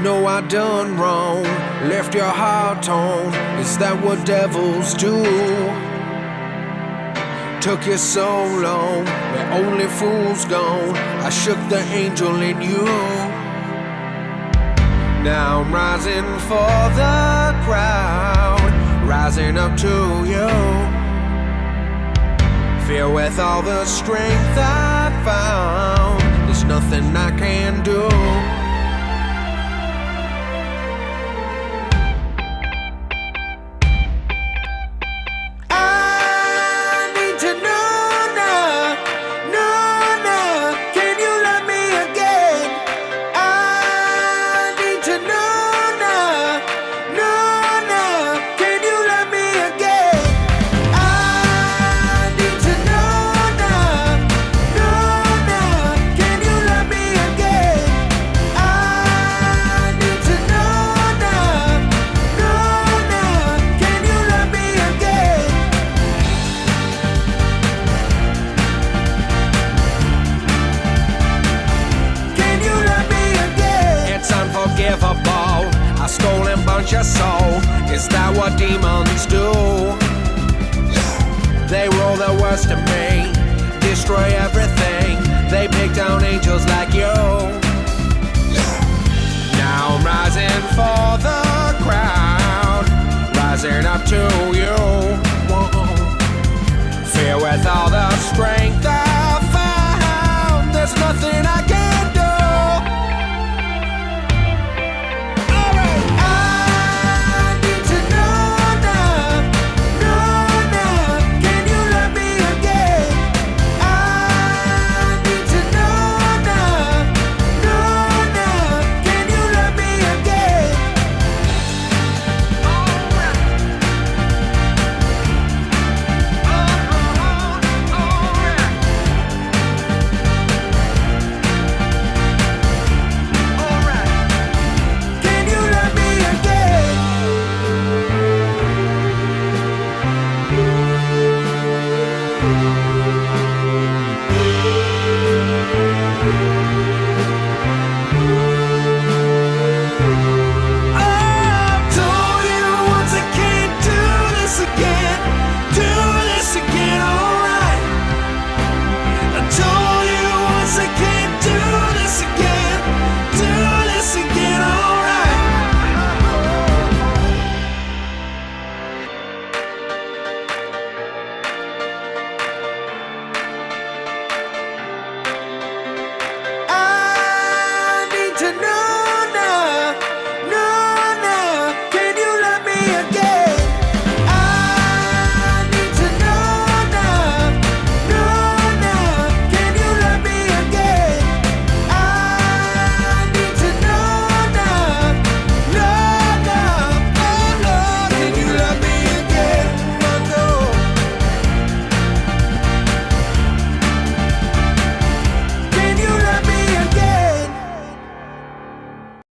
know I done wrong, left your heart torn. Is that what devils do? Took you so long, where only fools gone. I shook the angel in you. Now I'm rising for the crowd, rising up to you. Filled with all the strength I found, there's nothing I can do. A stolen bunch of soul. Is that what demons do? They roll the worst of me, destroy everything. They pick down angels like you. Now I'm rising for the crowd, rising up to you. Filled with all the